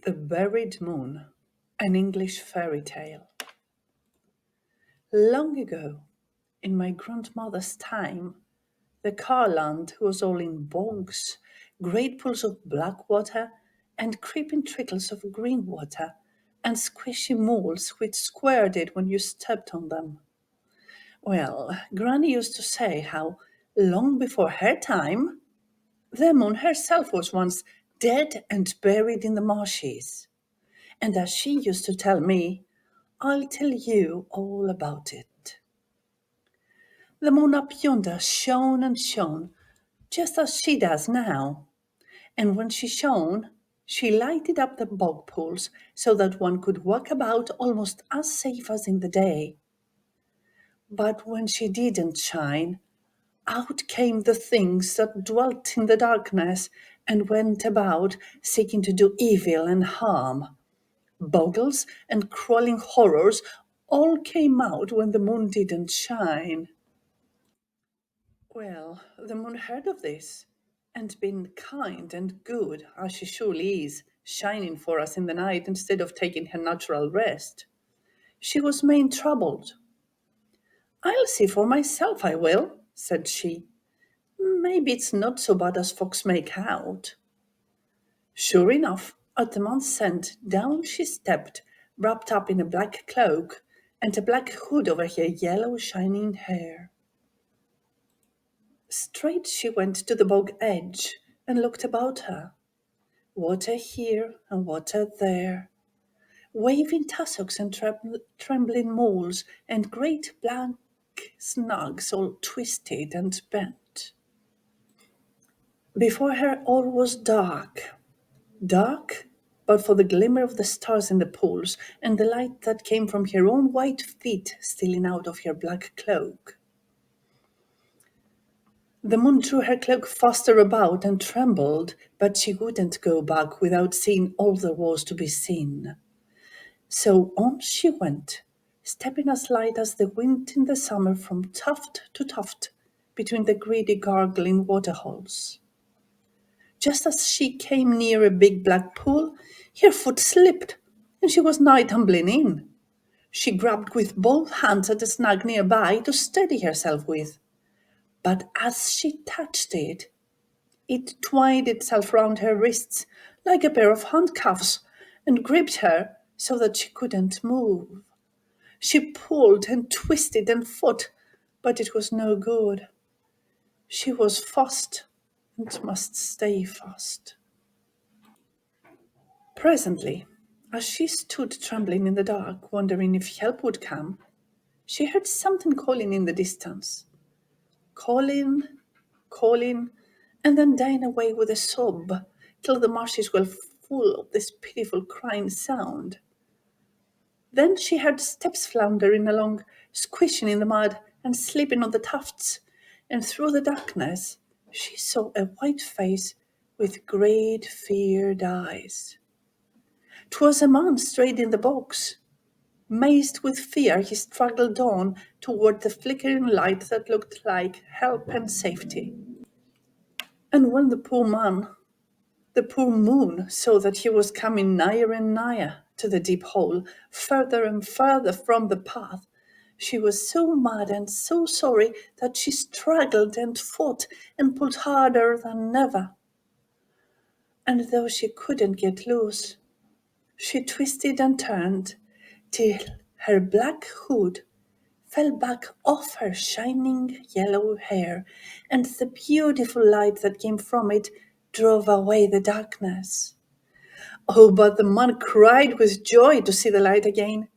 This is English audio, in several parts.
The Buried Moon, an English fairy tale. Long ago, in my grandmother's time, the Carland was all in bogs, great pools of black water, and creeping trickles of green water, and squishy moles which squirted when you stepped on them. Well, Granny used to say how, long before her time, the moon herself was once dead and buried in the marshes. And as she used to tell me, I'll tell you all about it. The moon up yonder shone and shone, just as she does now. And when she shone, she lighted up the bog pools so that one could walk about almost as safe as in the day. But when she didn't shine, out came the things that dwelt in the darkness and went about seeking to do evil and harm. Bogles and crawling horrors all came out when the moon didn't shine. Well, the moon heard of this, and being kind and good as she surely is, shining for us in the night instead of taking her natural rest, she was main troubled. I'll see for myself, I will, said she. Maybe it's not so bad as folks make out. Sure enough, at the month's end, down she stepped, wrapped up in a black cloak, and a black hood over her yellow shining hair. Straight she went to the bog edge and looked about her. Water here and water there, waving tussocks and trembling moles, and great black snags all twisted and bent. Before her all was dark, dark, but for the glimmer of the stars in the pools and the light that came from her own white feet stealing out of her black cloak. The moon drew her cloak faster about and trembled, but she wouldn't go back without seeing all there was to be seen. So on she went, stepping as light as the wind in the summer from tuft to tuft between the greedy gargling waterholes. Just as she came near a big black pool, her foot slipped, and she was nigh tumbling in. She grabbed with both hands at a snag nearby to steady herself with. But as she touched it, it twined itself round her wrists like a pair of handcuffs and gripped her so that she couldn't move. She pulled and twisted and fought, but it was no good. She was fast and must stay fast. Presently, as she stood trembling in the dark, wondering if help would come, she heard something calling in the distance. Calling, calling, and then dying away with a sob till the marshes were full of this pitiful crying sound. Then she heard steps floundering along, squishing in the mud and slipping on the tufts, and through the darkness she saw a white face with great feared eyes. 'Twas a man strayed in the bogs. Mazed with fear, he struggled on toward the flickering light that looked like help and safety. And when the poor moon, saw that he was coming nigher and nigher to the deep hole, further and further from the path, she was so mad and so sorry that she struggled and fought and pulled harder than ever. And though she couldn't get loose, she twisted and turned till her black hood fell back off her shining yellow hair, and the beautiful light that came from it drove away the darkness. Oh, but the man cried with joy to see the light again,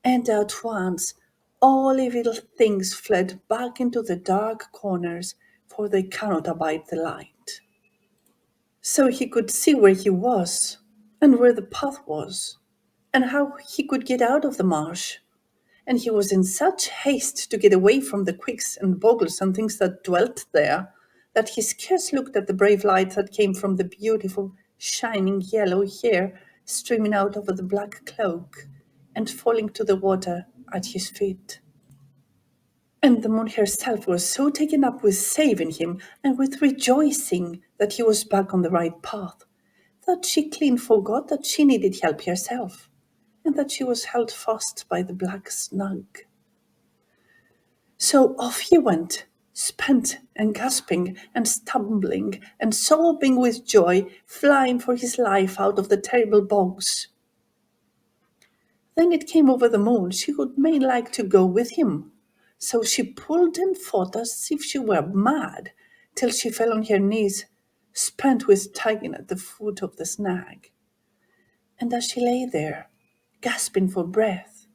and at once all evil things fled back into the dark corners, for they cannot abide the light. So he could see where he was, and where the path was, and how he could get out of the marsh. And he was in such haste to get away from the quicks and bogles and things that dwelt there, that he scarce looked at the brave light that came from the beautiful, shining yellow hair streaming out over the black cloak and falling to the water at his feet. And the moon herself was so taken up with saving him and with rejoicing that he was back on the right path, that she clean forgot that she needed help herself, and that she was held fast by the black snug. So off he went, spent and gasping and stumbling and sobbing with joy, flying for his life out of the terrible bogs. Then it came over the moon she would main like to go with him. So she pulled and fought as if she were mad, till she fell on her knees, spent with tugging at the foot of the snag. And as she lay there, gasping for breath,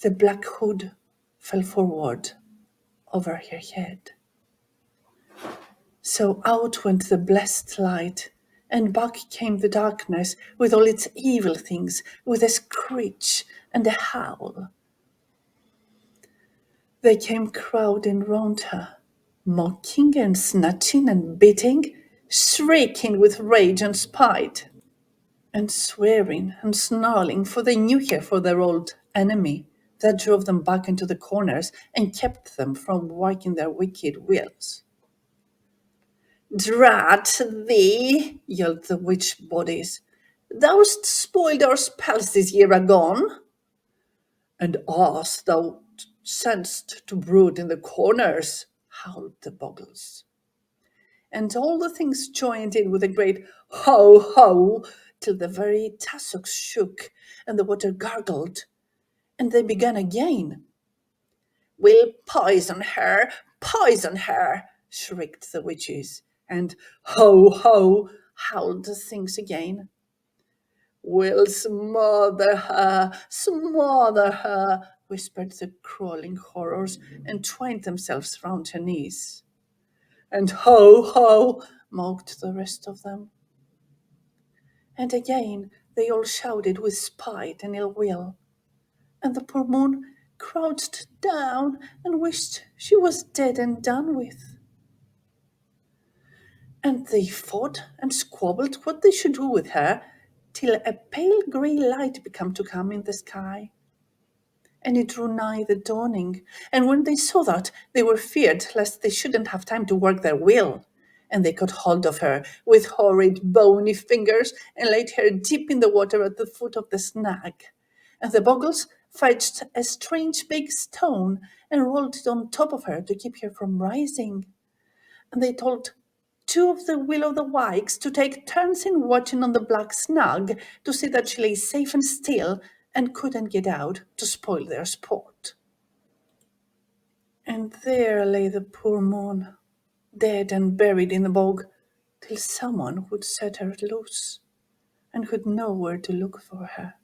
the black hood fell forward over her head. So out went the blessed light, and back came the darkness with all its evil things, with a screech and a howl. They came crowding round her, mocking and snatching and beating, shrieking with rage and spite, and swearing and snarling, for they knew her for their old enemy that drove them back into the corners and kept them from working their wicked wills. "Drat thee," yelled the witch bodies, "thou'st spoiled our spells this year agone, and us thou sent'st to brood in the corners," howled the bogles. And all the things joined in with a great ho ho, till the very tussocks shook and the water gargled, and they began again. "We'll poison her," shrieked the witches, and ho ho, howled the things again. "We'll smother her," whispered the crawling horrors, and twined themselves round her knees. And ho ho, mocked the rest of them. And again they all shouted with spite and ill will, and the poor moon crouched down and wished she was dead and done with. And they fought and squabbled what they should do with her, till a pale grey light began to come in the sky. And it drew nigh the dawning, and when they saw that, they were feared lest they shouldn't have time to work their will. And they caught hold of her with horrid bony fingers and laid her deep in the water at the foot of the snag. And the bogles fetched a strange big stone and rolled it on top of her to keep her from rising. And they told two of the will o' the wikes to take turns in watching on the black snug to see that she lay safe and still and couldn't get out to spoil their sport. And there lay the poor moon, dead and buried in the bog, till someone would set her loose, and would know where to look for her.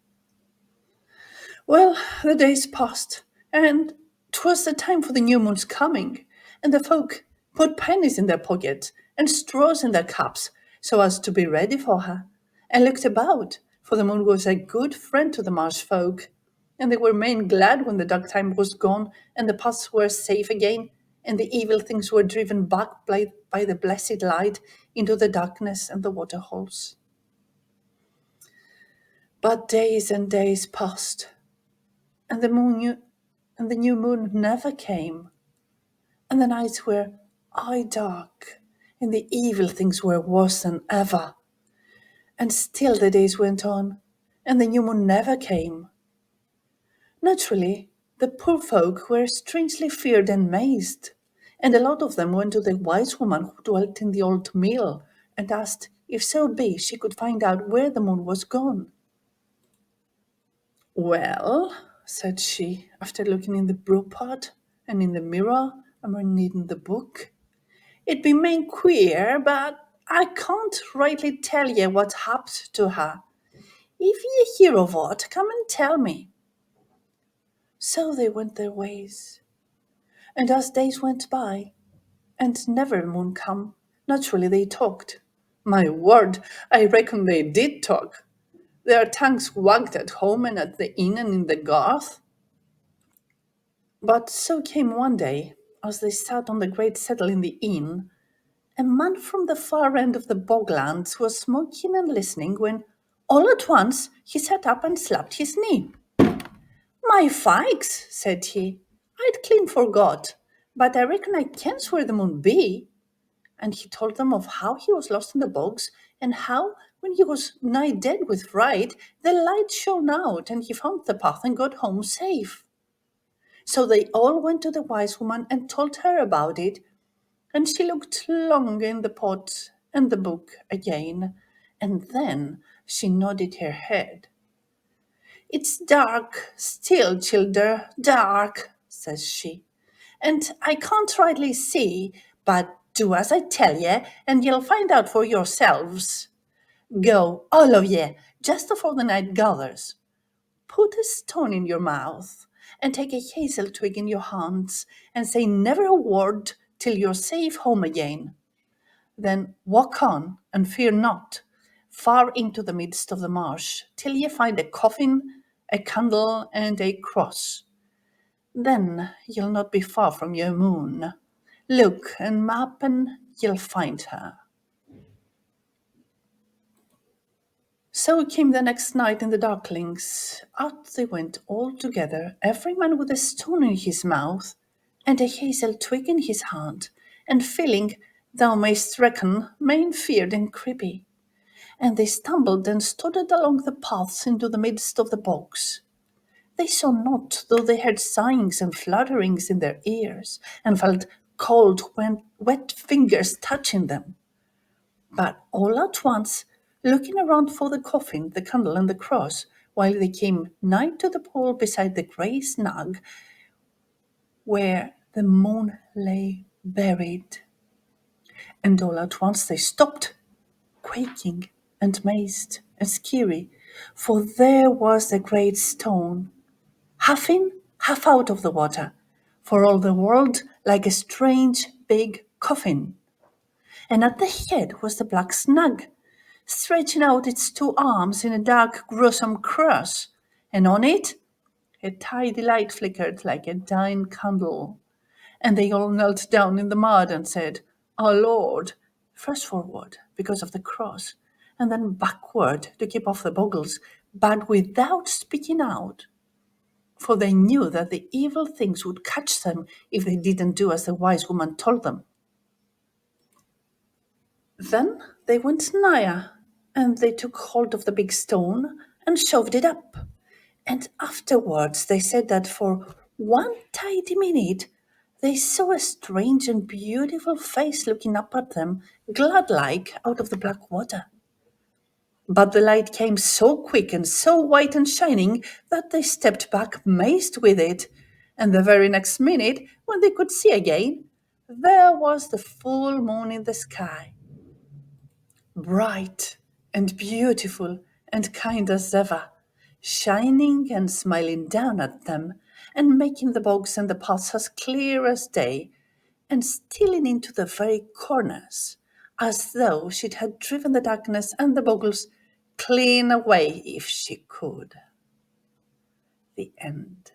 Well, the days passed, and 'twas the time for the new moon's coming, and the folk put pennies in their pockets and straws in their cups, so as to be ready for her, and looked about, for the moon was a good friend to the marsh folk, and they were main glad when the dark time was gone, and the paths were safe again, and the evil things were driven back by the blessed light into the darkness and the waterholes. But days and days passed, and the new moon never came, and the nights were eye dark, and the evil things were worse than ever. And still the days went on, and the new moon never came. Naturally, the poor folk were strangely feared and mazed, and a lot of them went to the wise woman who dwelt in the old mill and asked if so be she could find out where the moon was gone. "Well," said she, after looking in the brew pot and in the mirror and reading the book, "it be main queer, but I can't rightly tell ye what happened to her. If ye hear of aught, come and tell me." So they went their ways, and as days went by, and never moon come, naturally they talked. My word, I reckon they did talk. Their tongues wagged at home and at the inn and in the garth. But so came one day, as they sat on the great settle in the inn, a man from the far end of the boglands was smoking and listening when, all at once, he sat up and slapped his knee. "My fikes," said he, "I'd clean forgot, but I reckon I kens where the moon be." And he told them of how he was lost in the bogs, and how, When he was nigh dead with fright, the light shone out, and he found the path and got home safe. So they all went to the wise woman and told her about it, and she looked long in the pot and the book again, and then she nodded her head. "It's dark still, childer, dark," says she, "and I can't rightly see, but do as I tell ye, and ye'll find out for yourselves. Go, all of ye, just afore the night gathers. Put a stone in your mouth, and take a hazel twig in your hands, and say never a word till you're safe home again. Then walk on, and fear not, far into the midst of the marsh, till ye find a coffin, a candle, and a cross. Then you'll not be far from your moon. Look, and m'appen ye'll find her." So came the next night in the darklings. Out they went all together, every man with a stone in his mouth, and a hazel twig in his hand, and feeling, thou mayst reckon, main feared and creepy. And they stumbled and stuttered along the paths into the midst of the bogs. They saw not, though they heard sighings and flutterings in their ears, and felt cold, wet fingers touching them. But all at once, looking around for the coffin, the candle, and the cross, while they came nigh to the pole beside the grey snug, where the moon lay buried. And all at once they stopped, quaking and mazed and skeery, for there was the great stone, half in, half out of the water, for all the world like a strange big coffin. And at the head was the black snug, stretching out its two arms in a dark, gruesome cross, and on it a tidy light flickered like a dying candle. And they all knelt down in the mud and said, "Our Lord," first forward because of the cross, and then backward to keep off the bogles, but without speaking out, for they knew that the evil things would catch them if they didn't do as the wise woman told them. Then they went nigher, and they took hold of the big stone and shoved it up. And afterwards they said that for one tidy minute they saw a strange and beautiful face looking up at them, glad-like, out of the black water. But the light came so quick and so white and shining that they stepped back mazed with it, and the very next minute, when they could see again, there was the full moon in the sky, bright and beautiful and kind as ever, shining and smiling down at them, and making the bogs and the paths as clear as day, and stealing into the very corners, as though she had driven the darkness and the bogles clean away if she could. The end.